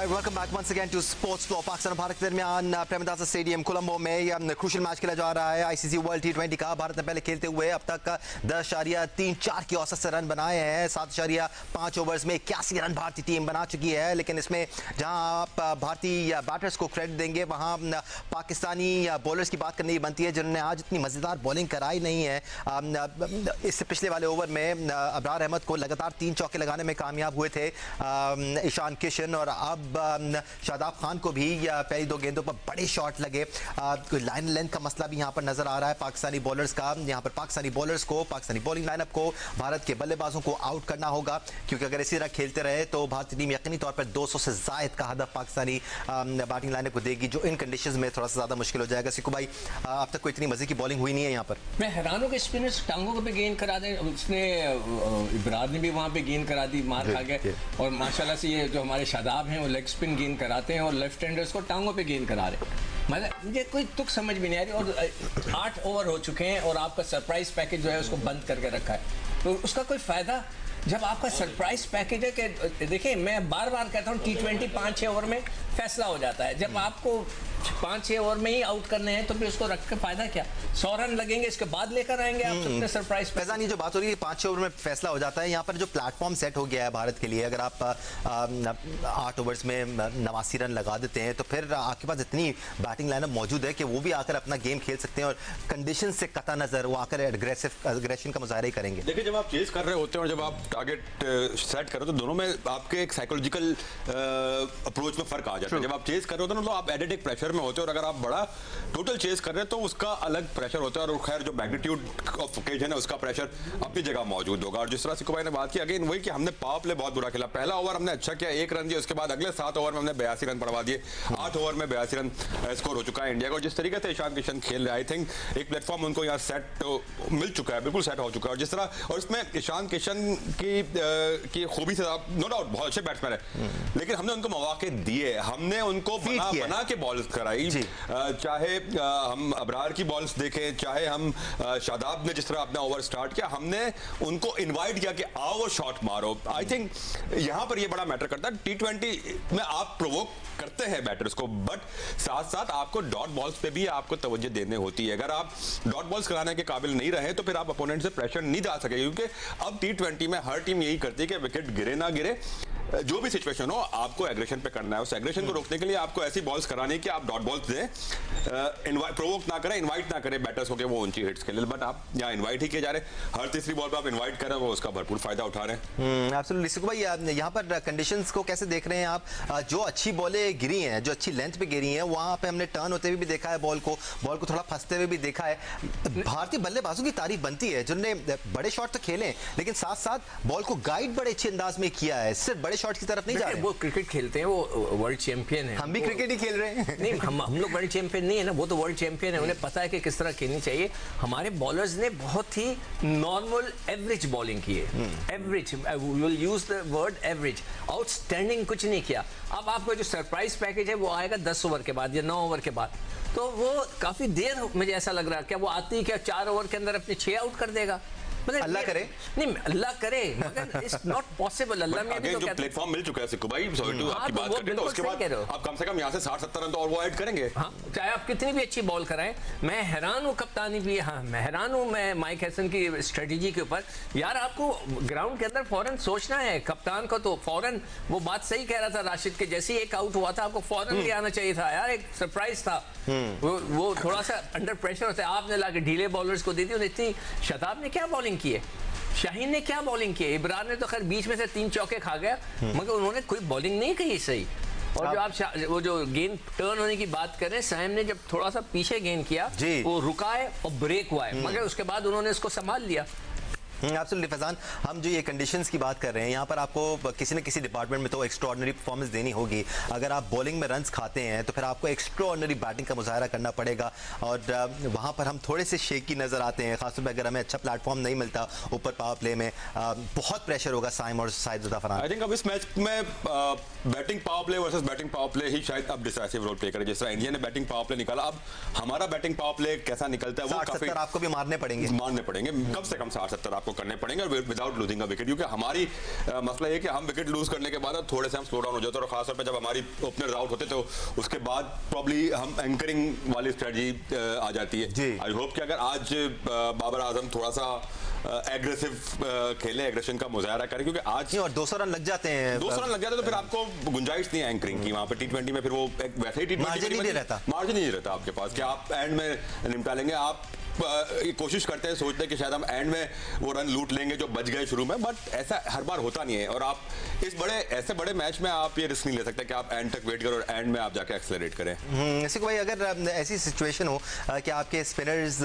Welcome back once again to sports flow. Pakistan और भारत के दरमियान प्रेमदासा स्टेडियम कोलंबो में क्रूशियल मैच खेला जा रहा है आईसीसी वर्ल्ड टी20 का। भारत ने पहले खेलते हुए अब तक 10.34 की औसत से रन बनाए हैं। 7.5 ओवर्स में 81 रन भारतीय टीम बना चुकी है। लेकिन इसमें जहां आप भारतीय बैटर्स को क्रेडिट देंगे वहां पाकिस्तानी बॉलर्स की बात करनी ही बनती है जिन्होंने आज इतनी मज़ेदार बॉलिंग कराई नहीं है। इससे पिछले वाले ओवर में अबरार अहमद को लगातार 3 चौके लगाने में कामयाब हुए थे ईशान किशन, और अब शादाब खान को भी पहली 2 गेंदों पर बड़े शॉट लगे। लाइन लेंथ का मसला भी यहाँ पर नजर आ रहा है पाकिस्तानी बॉलर्स का। यहाँ पर पाकिस्तानी बॉलर्स को, पाकिस्तानी बॉलिंग लाइनअप को, भारत के बल्लेबाजों को आउट करना होगा, क्योंकि अगर इसी तरह खेलते रहे तो भारतीय टीम यकीनी तौर पर 200 से जायद का हदफ पाकिस्तानी बैटिंग लाइनअप को देगी, जो इन कंडीशंस में थोड़ा सा ज्यादा मुश्किल हो जाएगा। सिकू भाई, अब तक कोई इतनी मजे की बॉलिंग हुई नहीं है यहाँ पर। मैं हैरान हूँ कि स्पिनर्स टांगों पे गेंद करा दें। उसने इब्रार ने भी वहाँ पे गेंद करा दी, मार खा गए। और माशाल्लाह से ये जो हमारे शादाब हैं वो लेग स्पिन गेंद कराते हैं और लेफ्ट हैंडर्स को टांगों पे गेंद करा रहे हैं। मतलब मुझे कोई तुक समझ में नहीं आ रही। और 8 ओवर हो चुके हैं और आपका सरप्राइज पैकेज जो है उसको बंद करके रखा है, तो उसका कोई फायदा जब आपका सरप्राइज पैकेज है कि देखिए, मैं बार बार कहता हूँ टी20 5-6 ओवर में फैसला हो जाता है। जब आपको 5-6 ओवर में ही आउट करने हैं तो फिर उसको रख के फायदा क्या? 100 रन लगेंगे, इसके बाद लेकर आएंगे आप अपने सरप्राइज। फैजान, ये जो बात हो रही है 5-6 ओवर में फैसला हो जाता है, यहाँ पर जो प्लेटफॉर्म सेट हो गया है भारत के लिए, अगर आप 8 ओवर्स में 89 रन लगा देते हैं तो फिर आपके पास इतनी बैटिंग लाइनअप मौजूद है कि वो भी आकर अपना गेम खेल सकते हैं और कंडीशन से कता नजर वो आकर एग्रेशन का मुजाहरा ही करेंगे। देखिए, जब आप चेज कर रहे होते हैं और जब आप टारगेट सेट कर रहे हो तो दोनों में आपके एक साइकोलॉजिकल अप्रोच में फर्क आ जाता है। जब आप चेज कर रहे होते हैं तो आप एडेड एक प्रेशर में होते हैं, और अगर आप बड़ा टोटल चेज कर रहे हैं तो उसका अलग प्रेशर होता है। और खैर, जो मैग्नीट्यूड ऑफ ओकेजन है उसका प्रेशर अपनी जगह मौजूद होगा। और जिस तरह से भाई ने बात की, अगेन वही कि हमने पावर प्ले बहुत बुरा खेला। पहला ओवर हमने अच्छा किया, 1 रन दिया, उसके बाद अगले 7 ओवर में हमने 82 रन पड़वा दिए। 8 ओवर में 82 रन स्कोर हो चुका है इंडिया का। और जिस तरीके से ईशान किशन खेल रहे हैं, आई थिंक एक प्लेटफॉर्म उनको यहाँ सेट मिल चुका है, बिल्कुल सेट हो चुका है। और जिस तरह, और इसमें ईशान किशन की खूबी से नो डाउट बहुत अच्छे बैट्समैन है, लेकिन हमने उनको मौके दिए, हमने उनको बना के बॉल कराई। चाहे हम अबरार की बॉल्स देखें, चाहे हम शादाब ने जिस तरह अपना ओवर स्टार्ट किया, हमने उनको इनवाइट किया कि आओ शॉट मारो। आई थिंक यहां पर ये बड़ा मैटर करता है। टी20 में आप प्रोवोक करते हैं बैटर्स को, बट साथ साथ आपको डॉट बॉल्स पे भी आपको तवज्जो देने होती है। अगर आप डॉट बॉल्स कराने के काबिल नहीं रहे तो फिर आप अपोनेंट से प्रेशर नहीं डाल सके, क्योंकि अब टी20 में हर टीम यही करती है कि विकेट गिरे ना गिरे, जो भी सिचुएशन हो आपको एग्रेशन पे करना है। उस एग्रेशन को रोकने के लिए आपको ऐसी बॉल्स करानी है कि आप डॉट बॉल्स दें, प्रोवोक ना करें, इनवाइट ना करें बैटर्स को कि वो ऊंची हिट्स के लिए। बट आप यहाँ इनवाइट ही किए जा रहे हैं, हर तीसरी बॉल पे आप इनवाइट कर रहे हैं, वो उसका भरपूर फायदा उठा रहे हैं। एब्सोल्युटली। सिकू भाई, यहाँ पर कंडीशंस को कैसे देख रहे हैं आप? जो अच्छी बॉलें गिरी हैं, जो अच्छी लेंथ पे गिरी हैं, वहाँ पे हमने टर्न होते हुए भी देखा है, बॉल को थोड़ा फंसते हुए भी देखा है। भारतीय बल्लेबाजों की तारीफ बनती है जिन्होंने बड़े शॉट तो खेले लेकिन साथ साथ बॉल को गाइड बड़े अच्छे अंदाज में किया है, सिर्फ बड़े शॉट की तरफ नहीं जा रहे। वो क्रिकेट खेलते हैं, वो वर्ल्ड चैंपियन है। हम भी क्रिकेट ही खेल रहे हैं। नहीं, हम लोग वर्ल्ड चैंपियन नहीं है ना, वो तो वर्ल्ड चैंपियन है, उन्हें पता है कि किस तरह खेलनी चाहिए। हमारे बॉलर्स ने बहुत ही नॉर्मल एवरेज बॉलिंग की है। Average, we will use the word average. Outstanding कुछ नहीं किया। अब आपका जो सरप्राइज पैकेज है वो आएगा 10 ओवर के बाद या 9 ओवर के बाद, तो वो काफी देर, मुझे ऐसा लग रहा है क्या वो आती है क्या 4 ओवर के अंदर अपने 6 आउट कर देगा? अल्लाह करे, नहीं अल्लाह करे, मगर इट्स नॉट पॉसिबल। अल्लाह में भी तो जो प्लेटफॉर्म मिल चुका है सिक्कू भाई, सॉरी टू आपकी बात करते हैं, तो उसके बाद आप कम से कम यहाँ से 60-70 रन तो और वो ऐड करेंगे। हाँ, चाहे आप कितनी भी अच्छी बॉल कराएं। मैं हैरान हूँ कप्तानी भी, हाँ मैं हैरान हूँ मैं माइक हैसन की स्ट्रेटेजी के ऊपर। यार, आपको ग्राउंड के अंदर फौरन सोचना है। कप्तान को तो फौरन, वो बात सही कह रहा था राशिद के, जैसे ही एक आउट हुआ था आपको फौरन भी आना चाहिए था यार, एक सरप्राइज था। वो थोड़ा सा अंडर प्रेशर होता है। आपने लाके ढीले बॉलर्स को दे दी। इतनी शादाब ने क्या बॉलिंग की है, शाहीन ने क्या बॉलिंग की है, इब्रार ने तो खैर बीच में से 3 चौके खा गया, मगर उन्होंने कोई बॉलिंग नहीं की सही। और जो आप वो जो गेंद टर्न होने की बात कर रहे हैं, साइम ने जब थोड़ा सा पीछे गेंद किया वो रुका है और ब्रेक हुआ है, मगर उसके बाद उन्होंने इसको संभाल लिया। एब्सोल्युटली फैजान, हम जो ये कंडीशंस की बात कर रहे हैं, यहाँ पर आपको किसी न किसी डिपार्टमेंट में तो एक्स्ट्राऑर्डिनरी परफॉर्मेंस देनी होगी। अगर आप बॉलिंग में रन्स खाते हैं तो फिर आपको एक्स्ट्राऑर्डिनरी बैटिंग का मुजाहरा करना पड़ेगा, और वहाँ पर हम थोड़े से शेकी नज़र आते हैं, खासतौर पर अगर हमें अच्छा प्लेटफॉर्म नहीं मिलता ऊपर पावर प्ले में। बहुत प्रेशर होगा साइम और शाहिद फरहान। आई थिंक अब इस मैच में batting power play versus batting power play ही शायद अब डिसाइसिव रोल प्ले करे। जिस तरह इंडिया ने बैटिंग पावर प्ले निकाला, अब हमारा बैटिंग पावर प्ले कैसा निकलता है वो काफी आपको भी मारने पड़ेंगे कम से कम 60-70 आपको करने पड़ेंगे और विदाउट लूजिंग अ विकेट, क्योंकि हमारी मसला ये कि हम विकेट लूज करने के बाद थोड़े से हम स्लो डाउन हो जाते हैं, और खासतौर पे जब हमारी ओपनर्स आउट होते तो उसके बाद प्रॉब्ली हम एंकरिंग वाली स्ट्रेटजी आ जाती है। आई होप कि अगर आज बाबर आजम थोड़ा सा एग्रेसिव खेले, एग्रेशन का मुजाहरा करें, क्योंकि आज और 200 रन लग जाते हैं, 200 रन लग जाते हैं तो फिर आपको गुंजाइश नहीं है एंकरिंग की वहां पे। टी20 में फिर वो वैसे ही टी20 मार्जिन नहीं रहता, मार्जिन नहीं रहता आपके पास कि आप एंड में निपटा लेंगे। आप कोशिश करते हैं, सोचते हैं कि शायद हम एंड में वो रन लूट लेंगे जो बच गए शुरू में, बट ऐसा हर बार होता नहीं है। और आप इस ऐसे बड़े मैच में आप ये रिस्क नहीं ले सकते कि आप एंड तक वेट करो और एंड में आप जाके एक्सेलरेट करें। ऐसे भाई अगर ऐसी सिचुएशन हो कि आपके स्पिनर्स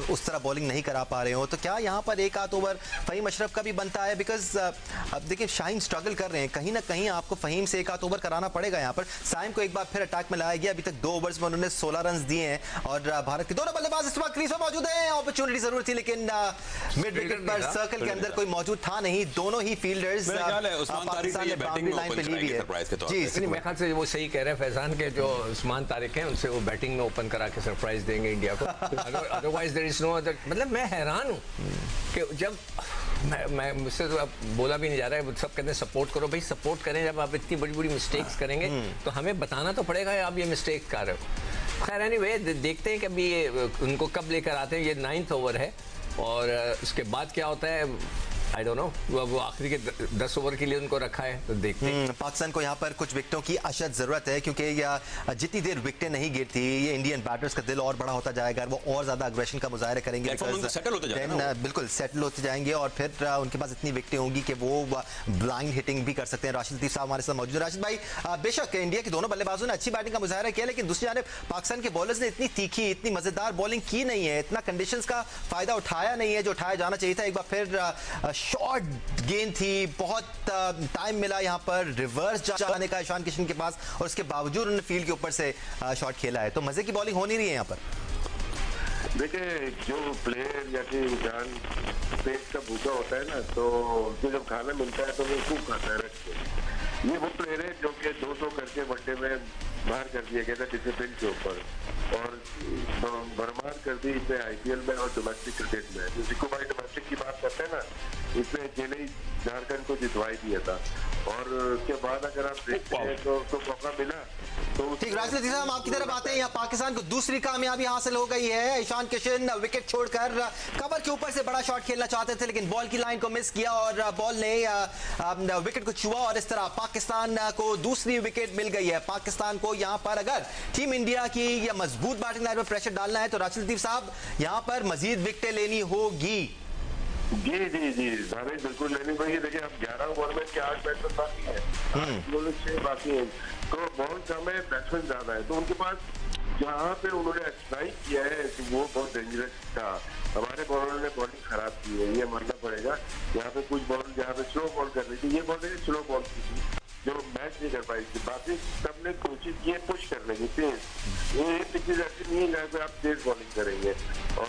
उस तरह बॉलिंग नहीं करा पा रहे हो, तो क्या यहाँ पर एक आध ओवर फहीम अशरफ का भी बनता है? बिकॉज अब देखिए शाहीन स्ट्रगल कर रहे हैं, कहीं ना कहीं आपको फहीम से एक आध ओवर कराना पड़ेगा। यहाँ पर साइम को एक बार फिर अटैक में लाया गया, अभी तक 2 ओवर्स में उन्होंने 16 रन दिए हैं और भारत के दोनों बल्लेबाज इस वक्त क्रीज में मौजूद हैं। अपॉर्चुनिटी जरूर थी लेकिन मिड विकेट पर सर्कल के अंदर कोई मौजूद था नहीं। दोनों ही फील्डर्स पाकिस्तान ने बाउंड्री लाइन पे ली हुई है। जी मेरे ख्याल से वो सही कह रहे हैं फैजान के, जो उस्मान तारिक हैं उनसे वो बैटिंग में ओपन करा के सरप्राइज देंगे इंडिया को। Otherwise there is no other. मतलब मैं हैरान हूँ कि जब मैं मुझसे तो अब बोला भी नहीं जा रहा है, सब कहते हैं सपोर्ट करो। भाई सपोर्ट करें, जब आप इतनी बड़ी बड़ी मिस्टेक्स करेंगे तो हमें बताना तो पड़ेगा आप ये मिस्टेक कर रहे हो। खैर एनीवे देखते हैं कि अभी ये उनको कब लेकर आते हैं। ये 9th ओवर है और उसके बाद क्या होता है आई डोंट नो। वो आखिरी के 10 ओवर के लिए उनको रखा है, तो देखते हैं। पाकिस्तान को यहाँ पर कुछ विकेटों की अशद जरूरत है, क्योंकि जितनी देर विकेटें नहीं गिरती ये इंडियन बैटर्स का दिल और बड़ा होता जाएगा, वो और ज्यादा अग्रेशन का मुजाहरा करेंगे, बिल्कुल सेटल होते जाएंगे और फिर उनके पास इतनी विकेटें होंगी कि वो ब्लाइंड हिटिंग भी कर सकते हैं। राशिद लतीफ साहब हमारे साथ मौजूद है। राशिद भाई, बेशक इंडिया के दोनों बल्लेबाजों ने अच्छी बैटिंग का मुजाहरा किया, लेकिन दूसरी जानिब पाकिस्तान के बॉलर्स ने इतनी तीखी, इतनी मजेदार बॉलिंग की नहीं है, इतना कंडीशंस का फायदा उठाया नहीं है जो उठाया जाना चाहिए था। एक बार फिर शॉर्ट गेंद थी, बहुत टाइम मिला यहाँ पर रिवर्स जाने का ईशान किशन के पास, और उसके बावजूद उन्होंने फील्ड के ऊपर से शॉट खेला है। तो मजे की बॉलिंग हो नहीं रही है यहाँ पर। देखिए जो प्लेयर या कि इंसान पेट का भूखा होता है ना, तो उसको जब खाना मिलता है तो वो खूब खाता है रख के। ये वो प्लेयर है जो कि 200 करके वनडे में बाहर कर दिया गया था डिसिप्लिन के ऊपर, और भरमार कर दी इसने आईपीएल में और डोमेस्टिक क्रिकेट में। जिसको भाई डोमेस्टिक की बात करते हैं ना, इसने अकेले ही झारखंड को जितवाई दिया था, और उसके बाद अगर आप देखते हैं तो उसको मौका मिला तो ठीक। राशिद लतीफ साहब आपकी तरफ आते हैं। यहाँ पाकिस्तान को दूसरी कामयाबी हासिल हो गई है। ईशान किशन विकेट छोड़कर कवर के ऊपर से बड़ा शॉट खेलना चाहते थे, लेकिन बॉल की लाइन को मिस किया और बॉल ने विकेट को छुआ, और इस तरह पाकिस्तान को दूसरी विकेट मिल गई है। पाकिस्तान को यहाँ पर अगर टीम इंडिया की या मजबूत बैटिंग लाइन पर प्रेशर डालना है तो राशिद लतीफ साहब यहाँ पर मजीद विकेटें लेनी होगी। जी जी जी भाई बिल्कुल लेनी पड़ेगी। देखिए अब 11 ओवर में 8 बैट्समैन बाकी है, 6 बाकी है, तो बॉल कम है, बैट्समैन ज्यादा है, तो उनके पास जहाँ पे उन्होंने स्ट्राइक किया है वो बहुत डेंजरस था। हमारे बॉलर ने बॉलिंग खराब की है, ये मानना पड़ेगा। यहाँ पे कुछ बॉल जहाँ पे स्लो बॉल कर रही थी, ये बॉल स्लो बॉल की थी जो मैच नहीं कर पाई थी। बाकी सबने कोशिश की है पुश करने की तेज। ये पिचेज ऐसी नहीं है जहाँ पे आप तेज बॉलिंग करेंगे, और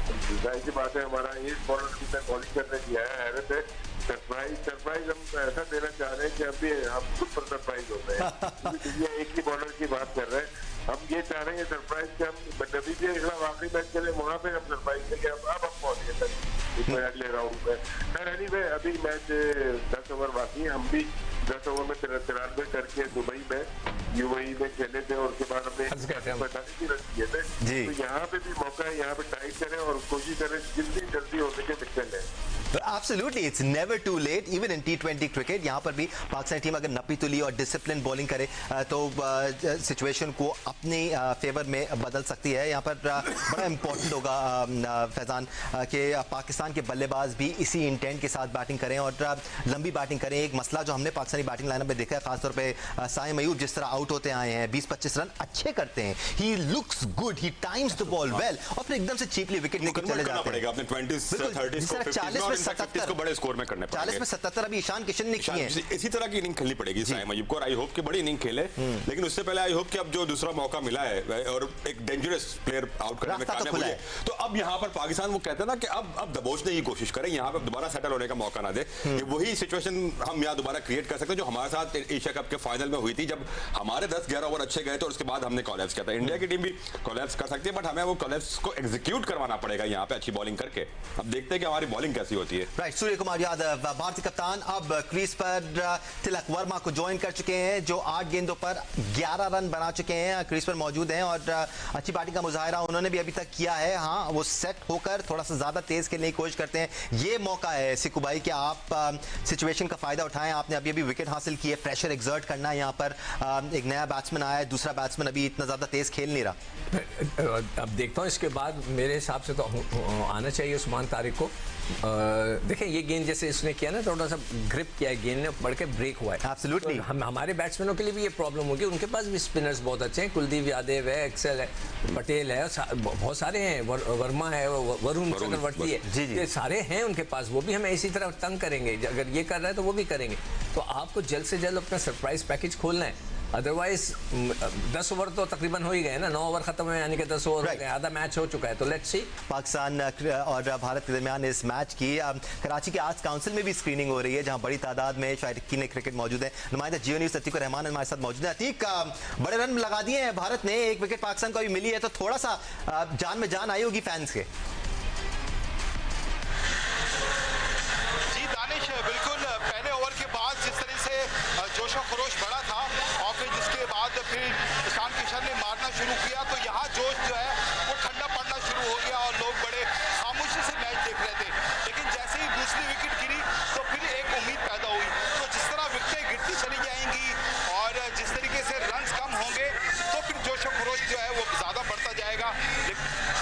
जाहिर सी बात है हमारा एक बॉलर की तरह बॉलिंग करने की है। हैरत है, सरप्राइज हम ऐसा देना चाह रहे हैं कि अभी हम खुद पर सरप्राइज हो रहे हैं। एक ही बॉलर की बात कर रहे हैं, हम ये चाह रहे हैं सरप्राइज के हम डबी के खिलाफ आखिरी मैच चले, वहाँ पे हम सरप्राइज थे कि अब हम पहुंच गए इसमें अगले राउंड में। खैर एनीवे अभी मैच 10 ओवर बाकी है। हम भी 10 ओवर में 93 करके दुबई में यूएई में खेले थे, और उसके बाद हमने 45 रन किए थे। तो यहाँ पे भी मौका है, यहाँ पे टाइट करें और कोशिश करें जितनी जल्दी हो सके विकेट लें। Absolutely, it's never too late, even in T20 cricket. यहाँ पर भी पाकिस्तान टीम अगर नपी तुली और डिसिप्लिन बॉलिंग करे तो सिचुएशन को अपने फेवर में बदल सकती है। यहाँ पर बड़ा इंपॉर्टेंट होगा फैजान कि पाकिस्तान के बल्लेबाज भी इसी इंटेंट के साथ बैटिंग करें और लंबी बैटिंग करें। एक मसला जो हमने पाकिस्तानी बैटिंग लाइनअप में देखा है, खासतौर पर साइम अयूब जिस तरह आउट होते आए हैं, 20-25 रन अच्छे करते हैं, he looks good, he times the ball well, और फिर एकदम से चीपली विकेट लेकर चले जाते हैं। 40 को बड़े स्कोर में करने पड़ेंगे। 40 में 77 अभी ईशान किशन ने किए हैं। इसी तरह की इनिंग खेलनी पड़ेगी साइम अयूब को, और आई होप कि बड़ी इनिंग खेले। लेकिन उससे पहले आई होप कि अब जो दूसरा मौका मिला है और एक डेंजरस प्लेयर आउट करने में कामयाब हुए, तो अब यहाँ पर पाकिस्तान वो कहते हैं ना कि अब दबोचने की कोशिश करें, यहाँ पर दोबारा सेटल होने का मौका ना दे। वही सिचुएशन हम यहाँ दोबारा क्रिएट कर सकते हैं जो हमारे साथ एशिया कप के फाइनल में हुई थी, जब हमारे हमारे 10-11 ओवर अच्छे गए तो उसके बाद हमने कोलैप्स किया था। इंडिया की टीम भी कोलैप्स कर सकती है, बट हमें वो कोलैप्स को एग्जीक्यूट करवाना पड़ेगा यहाँ पे अच्छी बॉलिंग करके। अब देखते हैं कि हमारी बॉलिंग कैसी होती है। राइट, सूर्य कुमार यादव भारतीय कप्तान अब क्रीज पर तिलक वर्मा को ज्वाइन कर चुके हैं, जो 8 गेंदों पर 11 रन बना चुके हैं, क्रीज पर मौजूद हैं और अच्छी बैटिंग का मुजाहिरा उन्होंने भी अभी तक किया है। हाँ, वो सेट होकर थोड़ा सा ज्यादा तेज खेलने की कोशिश करते हैं। ये मौका है सिक्कू भाई कि आप सिचुएशन का फायदा उठाएं। आपने अभी विकेट हासिल किए, प्रेशर एक्सर्ट करना है यहाँ पर। एक नया बैट्समैन आया है, दूसरा बैट्समैन अभी इतना ज्यादा तेज खेल नहीं रहा। अब देखता हूँ इसके बाद मेरे हिसाब से तो आना चाहिए उस्मान तारिक को। देखें ये गेंद जैसे इसने किया ना, थोड़ा सा ग्रिप किया है, गेंद ने पड़ के ब्रेक हुआ है। एब्सोल्युटली। तो हमारे बैट्समैनों के लिए भी ये प्रॉब्लम होगी। उनके पास भी स्पिनर्स बहुत अच्छे हैं, कुलदीप यादव है, एक्सेल है, पटेल है, बहुत सारे हैं, वर्मा है, वरुण चक्रवर्ती है, ये सारे हैं उनके पास। वो भी हमें इसी तरह तंग करेंगे, अगर ये कर रहा है तो वो भी करेंगे। तो आपको जल्द से जल्द अपना सरप्राइज पैकेज खोलना है। अदरवाइज 10 ओवर तो तकरीबन हो ही गए ना, 9 ओवर खत्म है, यानी कि 10 ओवर हो गए, आधा मैच हो चुका है। तो लेट्स सी। पाकिस्तान और भारत के दरमियान इस मैच की कराची के आर्ट्स काउंसिल में भी स्क्रीनिंग हो रही है, जहां बड़ी तादाद में शायकीन क्रिकेट मौजूद है। नुमाइंदा जियो न्यूज़ अतीक रहमान हमारे साथ मौजूद है। अतीक, बड़े रन लगा दिए हैं भारत ने, एक विकेट पाकिस्तान को अभी मिली है, तो थोड़ा सा जान में जान आई होगी फैंस के। जी दानिश, बिल्कुल पहले ओवर के बाद जिस तरह से जोशो खरोश बढ़ा था और फिर जिसके बाद फिर ईशान किशन ने मारना शुरू किया, तो यहाँ जोश जो है वो ठंडा पड़ना शुरू हो गया और लोग बड़े खामोशी से मैच देख रहे थे। लेकिन जैसे ही दूसरी विकेट गिरी तो फिर एक उम्मीद पैदा हुई। तो जिस तरह विकेटें गिरती चली जाएंगी और जिस तरीके से रन्स कम होंगे तो फिर जोशो खरोश जो है वो ज़्यादा बढ़ता जाएगा।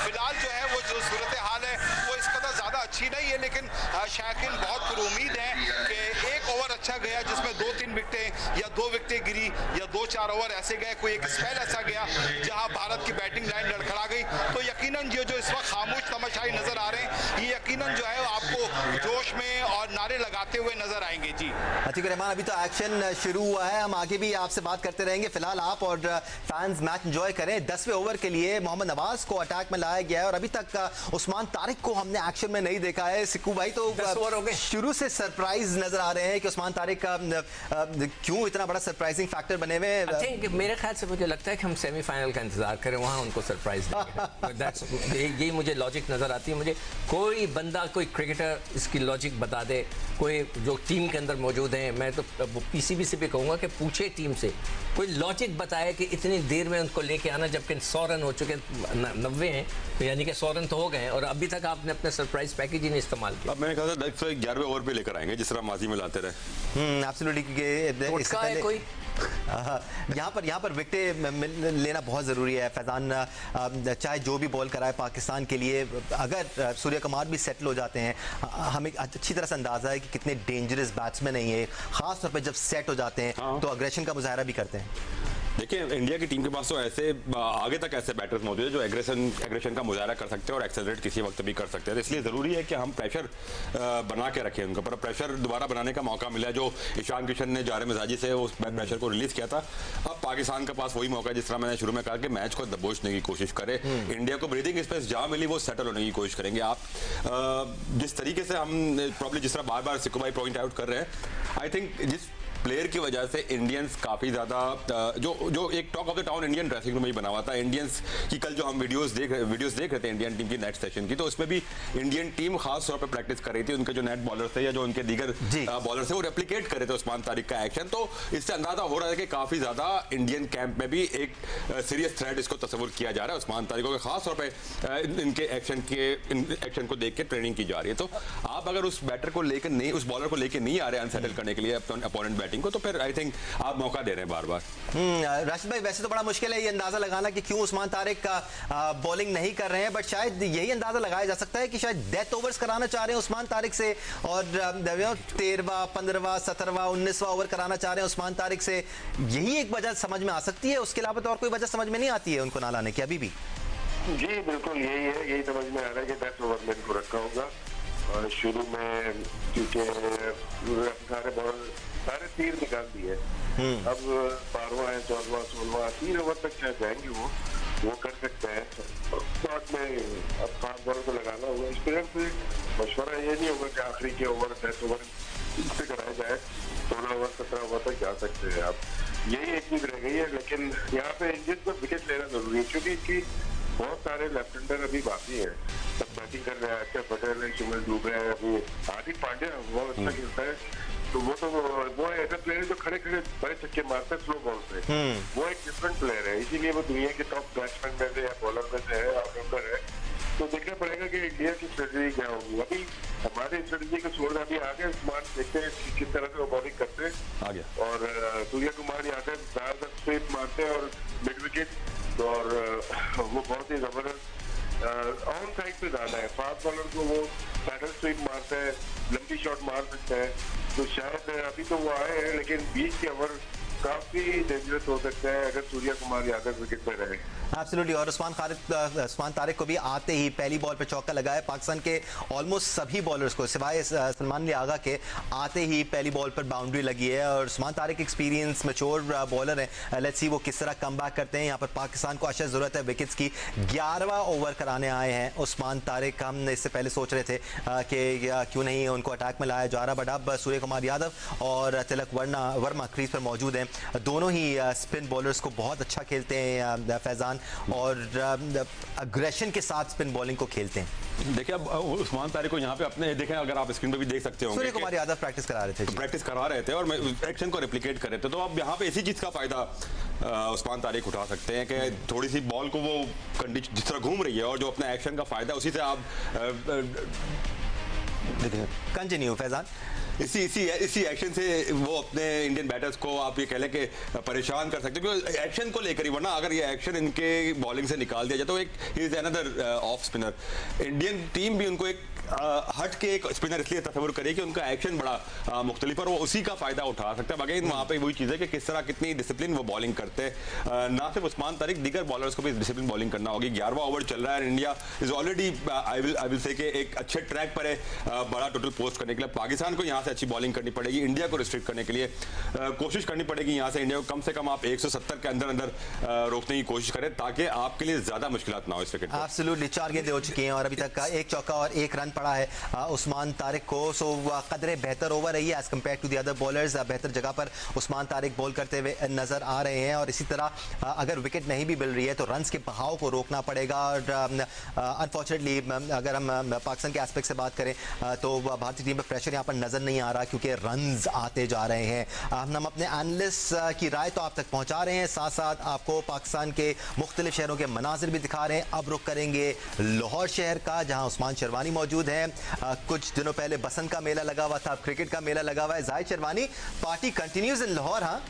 फिलहाल जो है वो जो सूरत हाल है वो इस कदर ज़्यादा अच्छी नहीं है, लेकिन शायकीन बहुत पुरुम्मीद है कि एक ओवर अच्छा गया जिसमें 2-3 विकेटें या 2 विकेटें गिरी या 2-4 ओवर ऐसे गए, कोई एक स्पेल ऐसा गया जहां भारत की बैटिंग लाइन लड़खड़ा गई। तो यकीनन ये जो इस वक्त खामोश तमाशाई नजर आ रहे हैं, ये यकीनन जो है आपको जोश में और नारे लगाते हुए नजर आएंगे। जी अतीक रहमान, अभी तो एक्शन शुरू हुआ है, हम आगे भी आपसे बात करते रहेंगे। फिलहाल आप और फैंस मैच एंजॉय करें। 10वें ओवर के लिए मोहम्मद नवाज को अटैक में लाया गया है और अभी तक उस्मान तारिक को हमने एक्शन में नहीं देखा है। सिक्कू भाई, तो शुरू से सरप्राइज नजर आ रहे हैं कि उस्मान तारिक का क्यों इतना बड़ा सरप्राइजिंग फैक्टर बने हुए हैं? आई थिंक मेरे ख्याल से मुझे लगता है कि हम सेमीफाइनल का इंतजार करें, वहां उनको सरप्राइज देंगे। यही मुझे लॉजिक नजर आती है। मुझे कोई बंदा, कोई क्रिकेटर इसकी लॉजिक बता दे, कोई जो टीम के अंदर मौजूद है। मैं तो पीसीबी से भी कहूंगा कि पूछे टीम से, कोई लॉजिक बताए कि इतनी देर में उनको लेके आना, जबकि 100 रन हो चुके, 90 हैं, तो यानी कि 100 रन तो हो गए और अभी तक आपने अपने सरप्राइज पैकेज ही नहीं इस्तेमाल किया। अब मैंने कहा था 11वें ओवर पे लेकर आएंगे, जिस तरह माजी में लाते रहे। एब्सोल्युटली। कोई यहाँ पर विकेट लेना बहुत ज़रूरी है। फैजान, चाहे जो भी बॉल कराए पाकिस्तान के लिए, अगर सूर्य कुमार भी सेटल हो जाते हैं, हमें अच्छी तरह से अंदाज़ा है कि कितने डेंजरस बैट्समैन है ये, खास तौर पे जब सेट हो जाते हैं तो अग्रेशन का मुजाहरा भी करते हैं। देखिए, इंडिया की टीम के पास तो ऐसे आगे तक ऐसे बैटर्स मौजूद है जो एग्रेशन का मुजाहरा कर सकते हैं और एक्सेलरेट किसी वक्त भी कर सकते हैं। तो इसलिए ज़रूरी है कि हम प्रेशर बना के रखें उनके ऊपर। प्रेशर दोबारा बनाने का मौका मिला है, जो ईशान किशन ने जारे मिजाजी से उस प्रेशर को रिलीज़ किया था। अब पाकिस्तान के पास वही मौका है, जिस तरह मैंने शुरू में कहा कि मैच को दबोचने की कोशिश करे। इंडिया को ब्रीदिंग स्पेस जहाँ मिली वो सेटल होने की कोशिश करेंगे। आप जिस तरीके से हम प्रॉब्लम, जिस तरह बार बार सिक्कू भाई पॉइंट आउट कर रहे हैं, आई थिंक जिस प्लेयर की वजह से इंडियंस काफ़ी ज़्यादा जो एक talk of the town Indian dressing room में ही बना हुआ था। इंडियंस की कल जो हम वीडियोस देख रहे थे इंडियन टीम की नेट सेशन की, तो उसमें भी इंडियन टीम खास तौर पर प्रैक्टिस कर रही थी। उनके जो नेट बॉलर थे या जो उनके दीगर बॉलर थे वो रेप्लिकेट कर रहे थे उस्मान तारिक का एक्शन। तो इससे अंदाजा हो रहा है कि काफ़ी ज़्यादा इंडियन कैंप में भी एक सीरियस थ्रेट इसको तस्वुर किया जा रहा है उस्मान तारिक को, खास तौर पर इनके एक्शन को देख के ट्रेनिंग की जा रही है। तो आप अगर उस बैटर को लेकर नहीं, उस बॉलर को लेकर नहीं आ रहे अनसेटल करने के लिए अपोनेंट बैटिंग को, तो फिर आई थिंक आप मौका दे रहे हैं बार बार। राशिद भाई, वैसे तो बड़ा मुश्किल है ये अंदाजा लगाना कि क्यों उस्मान तारिक का बॉलिंग नहीं कर रहे हैं, बट शायद यही अंदाजा लगाया जा सकता है कि शायद डेथ ओवर्स कराना चाह रहे हैं उस्मान तारिक से और 13वां, 15वां, 17वां, 19वां ओवर कराना चाह रहे हैं उस्मान तारिक से। यही एक वजह समझ में आ सकती है, उसके अलावा तो और कोई वजह समझ में नहीं आती है उनको ना लाने की अभी भी। जी बिल्कुल यही है, यही समझ में आ रहा है कि 10 ओवर में इनको रखा होगा। और शुरू में क्योंकि सारे तीर निकाल दिए, अब 12वां है, 14वां, 16वां, 3 ओवर तक चाहे जाएंगे वो कर सकते हैं। बाद में अब 5 बॉल को लगाना होगा। स्पिनर से मशवरा ये नहीं होगा कि आखिरी के ओवर 10 ओवर से कराया जाए, 16 ओवर 17 ओवर तक जा सकते हैं आप। यही एक चीज रह गई है, लेकिन यहाँ पे इंडियन को विकेट लेना जरूरी है, क्योंकि इनकी बहुत सारे लेफ्ट हैंडर अभी बाकी हैं, सब बैटिंग कर रहे हैं। अक्षर पटेल है, शिवम दुबे है, अभी हार्दिक पांड्या बहुत अच्छा खेलता है, तो वो ऐसा प्लेयर है जो खड़े खड़े बड़े छक्के मारते हैं स्लो बॉल से। वो एक डिफरेंट प्लेयर है, इसीलिए वो दुनिया के टॉप बैट्समैन में से या बॉलर में से है, ऑलराउंडर है। तो देखना पड़ेगा कि इंडिया की स्ट्रेटेजी क्या होगी। अभी हमारी स्ट्रेटेजी को छोड़ अभी आगे स्मार्ट देखते हैं किस तरह से वो बॉलिंग करते हैं और सूर्य कुमार यादव ज्यादातर स्वीप मारते हैं और मिड विकेट, और वो बहुत ही जबरदस्त ऑन साइड पे ज्यादा है। फास्ट बॉलर को वो पैडल स्वीप मारते हैं, लंबी शॉट मार सकते हैं, तो शायद अभी तो वो आए हैं, लेकिन 20 के ओवर काफी डेंजरस हो सकता है अगर सूर्य कुमार यादव विकेट पे रहे। एब्सोल्युटली। और उस्मान तारिक को भी आते ही पहली बॉल पे चौका लगाया। पाकिस्तान के ऑलमोस्ट सभी बॉलर्स को सिवाय सलमान अली आगा के आते ही पहली बॉल पर बाउंड्री लगी है। और Usman Tariq experience mature bowler है, लेट्स सी वो किस तरह कम बैक करते हैं। यहाँ पर पाकिस्तान को अशद ज़रूरत है विकेट्स की। 11वां ओवर कराने आए हैं उस्मान तारिक। हम इससे पहले सोच रहे थे कि क्यों नहीं उनको अटैक में लाया जा रहा, बट अब सूर्य कुमार यादव और तिलक वर्मा क्रीज पर मौजूद हैं। दोनों ही स्पिन बॉलर्स को बहुत अच्छा खेलते हैं फैजान, और अग्रेशन के साथ स्पिन बॉलिंग को खेलते हैं। देखिए अब उस्मान तारिक को यहाँ पे अपने देखें, अगर आप स्क्रीन पे भी देख सकते होंगे, सूर्य कुमार यादव प्रैक्टिस करा रहे थे और एक्शन को रेप्लिकेट कर रहे थे। तो अब यहाँ पे इसी चीज का फायदा उस्मान तारिक उठा सकते हैं कि थोड़ी सी बॉल को वो कंडीशन जिस तरह घूम रही है और जो अपना एक्शन का फायदा उसी से आप कंटिन्यू फैजान। इसी एक्शन से वो अपने इंडियन बैटर्स को आप ये कह लें कि परेशान कर सकते हैं, क्योंकि एक्शन को लेकर ही, वरना अगर ये एक्शन इनके बॉलिंग से निकाल दिया जाए तो एक is another off spinner. Indian team भी उनको एक हट के एक स्पिनर इसलिए तस्वुर करे कि उनका एक्शन बड़ा मुख्तलिफ और वो उसी का फायदा उठा सकता है। अगेन वहाँ पे वही चीज़ है कि किस तरह कितनी डिसिप्लिन वो बॉलिंग करते हैं। ना सिर्फ उस्मान तारिक, दीगर बॉलर्स को भी डिसिप्लिन बॉलिंग करना होगी। 11वां ओवर चल रहा है, India is already I will say कि एक अच्छे ट्रैक पर है बड़ा टोटल पोस्ट करने के लिए। पाकिस्तान को यहाँ से अच्छी बॉलिंग करनी पड़ेगी, इंडिया को रिस्ट्रिक्ट करने के लिए कोशिश करनी पड़ेगी। यहाँ से इंडिया को कम से कम आप 170 के अंदर अंदर रोकने की कोशिश करें ताकि आपके लिए ज्यादा मुश्किलात ना हो इस विकेट। एब्सोल्युटली। 4 गेंदें हो चुकी हैं और अभी तक एक चौका और 1 रन पड़ा है उस्मान तारिक को। सो कदरे बेहतर ओवर रही है as compared to the other bowlers. बेहतर जगह पर उस्मान तारिक बॉल करते हुए नजर आ रहे हैं। और इसी तरह अगर विकेट नहीं भी मिल रही है तो रन्स के बहाव को रोकना पड़ेगा। और अनफॉर्चुनेटली अगर हम पाकिस्तान के एस्पेक्ट से बात करें तो भारतीय टीम पर प्रेशर यहाँ पर नजर नहीं आ रहा, क्योंकि रन्स आते जा रहे हैं। हम अपने एनालिस्ट की राय तो आप तक पहुंचा रहे हैं, साथ साथ आपको पाकिस्तान के मुख्तलिफ शहरों के मनाजिर भी दिखा रहे हैं। अब रुख करेंगे लाहौर शहर का, जहां उस्मान शेरवानी मौजूद हैं। कुछ दिनों पहले बसंत का मेला लगा हुआ था, क्रिकेट का मेला लगा हुआ है। Zahid sherwani, party continues in Lahore. हाँ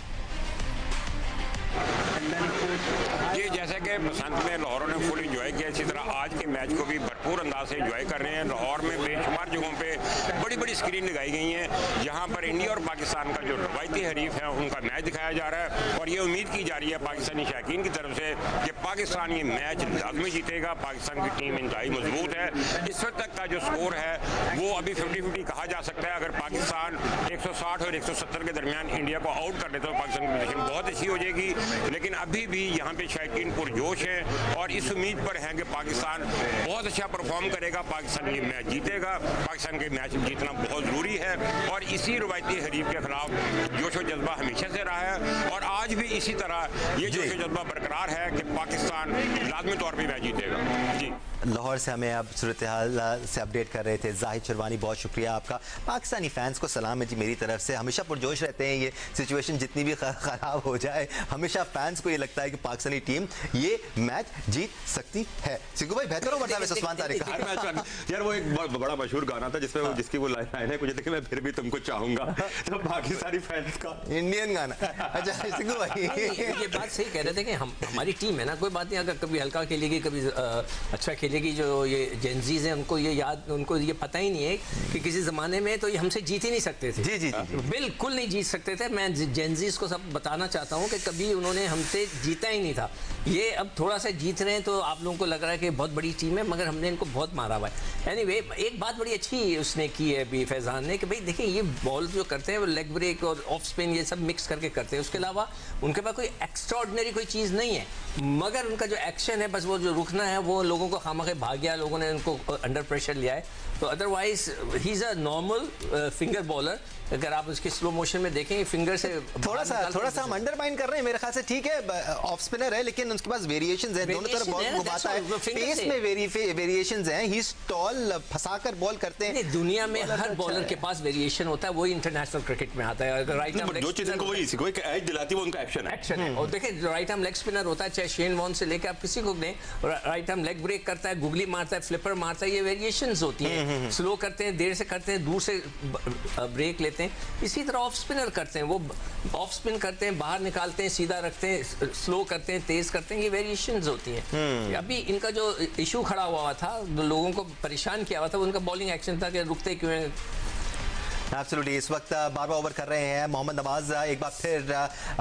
जी, जैसे कि बसंत में लाहौर ने फुल इंजॉय किया, इसी तरह आज के मैच को भी भरपूर अंदाज से इंजॉय कर रहे हैं। लाहौर में बेशुमार जगहों पे बड़ी बड़ी स्क्रीन लगाई गई हैं, जहां पर इंडिया और पाकिस्तान का जो रवायती हरीफ है उनका मैच दिखाया जा रहा है। और ये उम्मीद की जा रही है पाकिस्तानी शायकीन की तरफ से कि पाकिस्तान ये मैच लाजमी जीतेगा। पाकिस्तान की टीम इंतहाई मजबूत है। इस वक्त तक का जो स्कोर है वो अभी 50-50 कहा जा सकता है। अगर पाकिस्तान 160 और 170 के दरमियान इंडिया को आउट कर दे तो पाकिस्तान की पोजीशन बहुत अच्छी हो जाएगी। लेकिन अभी भी यहाँ पे शायकीन पुरजोश है और इस उम्मीद पर है कि पाकिस्तान बहुत अच्छा परफॉर्म करेगा, पाकिस्तान ये मैच जीतेगा। पाकिस्तान के मैच जीतना बहुत ज़रूरी है और इसी रवायती हरीफ के खिलाफ जोश व जज्बा हमेशा से रहा है और आज भी इसी तरह ये जोश व जज्बा बरकरार है कि पाकिस्तान लाजमी तौर पर मैच जीतेगा। जी, लाहौर से हमें अब सूरत हाल से अपडेट कर रहे थे जाहिद शेरवानी, बहुत शुक्रिया आपका। पाकिस्तानी फैंस को सलाम है जी मेरी तरफ से। हमेशा पुरजोश रहते हैं, ये सिचुएशन जितनी भी ख़राब हो जाए हमेशा फैंस को ये लगता है कि पाकिस्तानी टीम ये मैच जीत सकती है। सिद्धू भाई, बेहतर ओवर था वैसे उस्मान तारिक का। यार वो एक बड़ा मशहूर गाना था जिसमें जिसकी वो लाइन है, कुछ देखे मैं फिर भी तुमको चाहूंगा, तो पाकिस्तानी फैंस का इंडियन गाना। अच्छा सिद्धू भाई, ये बात सही कह रहे थे कि हमारी टीम है ना, कोई बात नहीं, अगर कभी हल्का खेलेगी कभी अच्छा खेलेगी। जो ये जेंजीज हैं उनको ये पता ही नहीं है कि किसी ज़माने में तो ये हमसे जीत ही नहीं सकते थे। जी, बिल्कुल नहीं जीत सकते थे। मैं जेंजीज को सब बताना चाहता हूँ कि कभी उन्होंने हमसे जीता ही नहीं था। ये अब थोड़ा सा जीत रहे हैं तो आप लोगों को लग रहा है कि बहुत बड़ी टीम है, मगर हमने इनको बहुत मारा हुआ है। एनीवे, एक बात बड़ी अच्छी उसने की है अभी फैजान ने कि भाई देखिए ये बॉल जो करते हैं वो लेग ब्रेक और ऑफ स्पिन ये सब मिक्स करके करते हैं। उसके अलावा उनके पास कोई एक्स्ट्राऑर्डिनरी कोई चीज़ नहीं है, मगर उनका जो एक्शन है बस वो जो रुकना है वो लोगों को खामखे भाग गया, लोगों ने उनको अंडर प्रेशर लिया है। तो otherwise he is a normal finger bowler. अगर आप उसके स्लो मोशन में देखें फिंगर से थोड़ा सा हम अंडरमाइन कर रहे हैं मेरे ख्याल से। ठीक है ऑफ स्पिनर है लेकिन उसके पास वेरिएशंस हैं, दोनों तरफ बॉल घुमाता है, पेस में वेरिएशंस हैं, ही इज टॉल, फंसाकर बॉल करते हैं। दुनिया में हर बॉलर के पास वेरिएशन होता है, वही इंटरनेशनल क्रिकेट में आता है। अगर राइट आर्म जो चीज इनको वही कोई एज दिलाती है वो उनका एक्शन है। और देखिए राइट आर्म लेग स्पिनर होता है, चाहे शेन वॉर्न से लेकर आप किसी को दें, राइट आर्म लेग ब्रेक करता है, गुगली मारता है, फ्लिपर मारता है, ये वेरिएशंस होती हैं। स्लो करते हैं, देर से करते हैं, दूर से ब्रेक लेते हैं। इसी तरह ऑफ स्पिनर करते हैं, वो ऑफ स्पिन करते हैं, बाहर निकालते हैं, सीधा रखते हैं, स्लो करते हैं, तेज करते हैं, ये वेरिएशंस होती हैं। अभी इनका जो इशू खड़ा हुआ था, लोगों को परेशान किया हुआ था, उनका बॉलिंग एक्शन था कि रुकते क्यों हैं। एब्सोल्युटली। इस वक्त 12वां ओवर कर रहे हैं मोहम्मद नवाज, एक बार फिर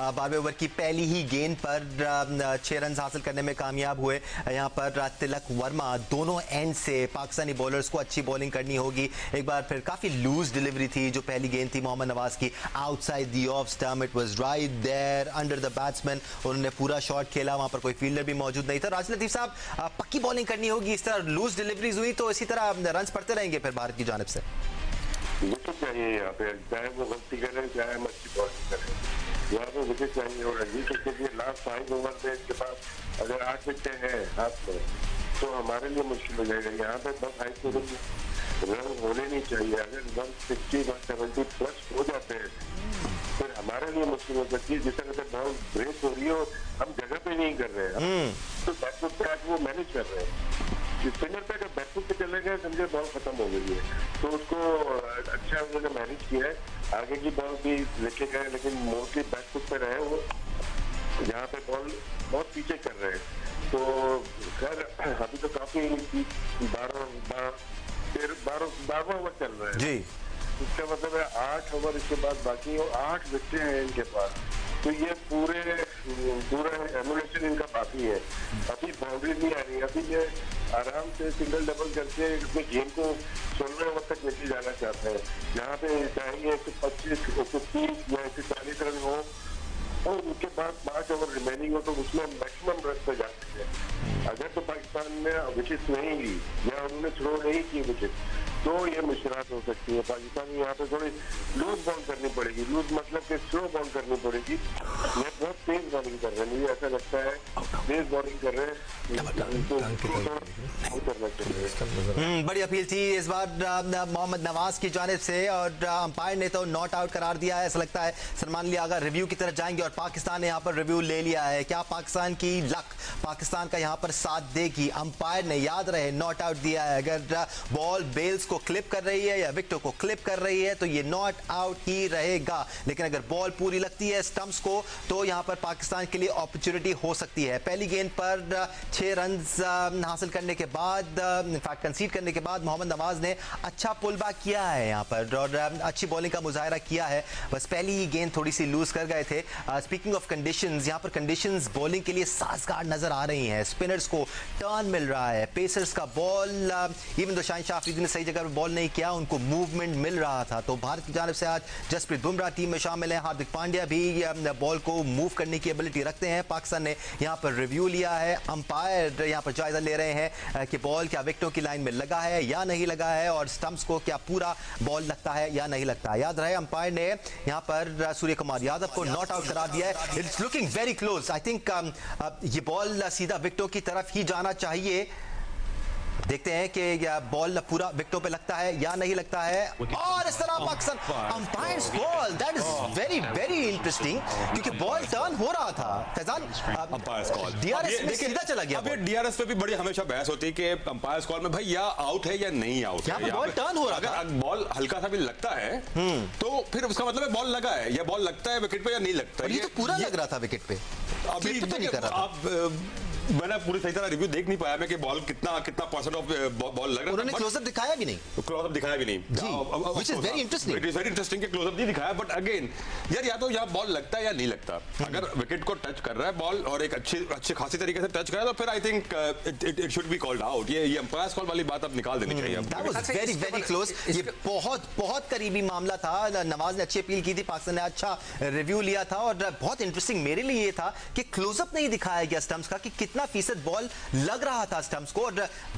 12वें ओवर की पहली ही गेंद पर 6 रन हासिल करने में कामयाब हुए। यहाँ पर तिलक वर्मा दोनों एंड से पाकिस्तानी बॉलर्स को अच्छी बॉलिंग करनी होगी। एक बार फिर काफ़ी लूज डिलीवरी थी जो पहली गेंद थी मोहम्मद नवाज की, outside the off stump, it was right there under the batsman. उन्होंने पूरा शॉट खेला, वहाँ पर कोई फील्डर भी मौजूद नहीं था। राशिद लतीफ़ साहब, पक्की बॉलिंग करनी होगी, इस तरह लूज डिलीवरीज हुई तो इसी तरह रन पड़ते रहेंगे फिर भारत की जानिब से। विकेट चाहिए यहाँ पे, चाहे वो गलती करें चाहे हम अच्छी बॉलिंग करें, यहाँ पे विकेट चाहिए। और रंजी के लिए लास्ट 5 ओवर में इसके पास अगर 8 विकेटें हैं हाथ में तो हमारे लिए मुश्किल हो जाएगा। यहाँ पे बहुत हाई स्कोरिंग रन होने नहीं चाहिए। अगर 160 170 प्लस हो जाते हैं फिर हमारे लिए मुश्किल हो सकती है। जिस तरह से बॉल ब्रेक हो रही है और हम जगह पे नहीं कर रहे हैं, तो बैकफुट पे आज वो मैनेज कर रहे हैं। स्पिनर पे अगर बैकफुट पे चले गए समझे बॉल खत्म हो गई है, तो उसको अच्छा उन्होंने मैनेज किया है। आगे की बॉल भी लेके गए लेकिन मोस्टली बैकफुट पे रहे वो, जहाँ पे बॉल बहुत पीछे कर रहे हैं। तो खैर अभी तो काफी 12वां ओवर चल रहा है जी। इसका मतलब है 8 ओवर इसके बाद बाकी, 8 विकेटें हैं इनके पास, तो ये पूरा एमुलेशन इनका बाकी है। अभी बाउंड्री नहीं आ रही, अभी ये आराम से सिंगल डबल करके अपने गेम को 16 ओवर तक लेके जाना चाहते हैं, जहाँ पे चाहे 125 130 या 140 रन हो और उसके बाद 5 ओवर रिमेनिंग हो तो उसमें मैक्सिमम रन पे जा सकते हैं। अगर तो पाकिस्तान ने विकेट नहीं ली या उन्होंने थ्रो नहीं की विकेट तो ये मुश्किलात हो सकती है। पाकिस्तान को यहाँ पे थोड़ी लूज बॉल करनी पड़ेगी, लूज मतलब कि स्लो बॉल करनी पड़ेगी। ये बहुत तेज बॉलिंग कर रहे हैं, मुझे ऐसा लगता है तेज बॉलिंग कर रहे हैं। बड़ी अपील थी इस बार मोहम्मद नवाज की जानिब से और अंपायर ने तो नॉट आउट करार दिया है। ऐसा लगता है सलमान अली आगा रिव्यू की तरफ जाएंगे और पाकिस्तान ने यहाँ पर रिव्यू ले लिया है। क्या पाकिस्तान की लक पाकिस्तान का यहाँ पर साथ देगी? अंपायर ने याद रहे नॉट आउट दिया है। अगर बॉल बेल्स को क्लिप कर रही है या विकेटों को क्लिप कर रही है तो ये नॉट आउट ही रहेगा, लेकिन अगर बॉल पूरी लगती है स्टंप्स को तो यहाँ पर पाकिस्तान के लिए अपॉर्चुनिटी हो सकती है। पहली गेंद पर 6 रन हासिल करने के बाद, इनफैक्ट कंसीड करने के बाद मोहम्मद नवाज ने अच्छा पुल बैक किया है यहाँ पर और अच्छी बॉलिंग का मुजाहरा किया है। बस पहली ही गेंद थोड़ी सी लूज कर गए थे। स्पीकिंग ऑफ कंडीशंस, यहाँ पर कंडीशंस बॉलिंग के लिए साजगार नजर आ रही हैं। स्पिनर्स को टर्न मिल रहा है, पेसर्स का ball, even though Shaheen Shah Afridi ने सही जगह पर बॉल नहीं किया, उनको मूवमेंट मिल रहा था। तो भारत की जानिब से आज जसप्रीत बुमराह टीम में शामिल है, हार्दिक पांड्या भी बॉल को मूव करने की एबिलिटी रखते हैं। पाकिस्तान ने यहाँ पर रिव्यू लिया है, अंपायर यहाँ पर जायजा ले रहे हैं कि बॉल क्या विकेटों की लाइन में लगा है या नहीं लगा है और स्टंप्स को क्या पूरा बॉल लगता है या नहीं लगता है। याद रहे अंपायर ने यहाँ पर सूर्य कुमार यादव को नॉट आउट करार दिया है। It's looking very close. I think ये बॉल सीधा विकेटों की तरफ ही जाना चाहिए। देखते हैं कि बॉल पूरा विकेटों पे लगता है या नहीं लगता है और इस तरह Pakistan umpires call, that is very very interesting क्योंकि बॉल टर्न हो रहा था। फैजान, अंपायर्स कॉल डीआरएस में सीधा चला गया। अब ये डीआरएस पे भी बड़ी हमेशा बहस होती है कि अंपायर्स कॉल में भाई या आउट है या नहीं आउट है। बॉल टर्न हो रहा था, अगर बॉल हल्का सा भी लगता है तो फिर उसका मतलब है बॉल लगा है या बॉल लगता है विकेट पे या नहीं लगता है। ये तो पूरा लग रहा था विकेट पे, अभी तो नहीं कर रहा था। मैंने पूरी सही तरह रिव्यू देख नहीं पाया मैं कि बॉल कितना परसेंट ऑफ बॉल लग रहा है। उन्होंने क्लोजअप दिखाया भी नहीं, क्लोजअप दिखाया भी नहीं, which is very interesting. It is very interesting कि क्लोजअप नहीं दिखाया, बट अगेन यार या तो यहाँ बॉल लगता है या नहीं लगता। अगर विकेट को टच कर रहा है बॉल और एक अच्छी खासी तरीके से टच कर रहा है तो फिर I think it should be called out. ये अंपायर्स कॉल वाली बात अब निकाल देनी चाहिए। That was very very close. ये बहुत बहुत करीबी मामला था। नवाज ने अच्छी अपील की थी, पाकिस्तान ने अच्छा रिव्यू लिया था और बहुत इंटरेस्टिंग मेरे लिए ये था कि क्लोजअप नहीं दिखाया गया स्टंप्स का कि कितना फीसद बॉल लग रहा था स्टंप्स को, और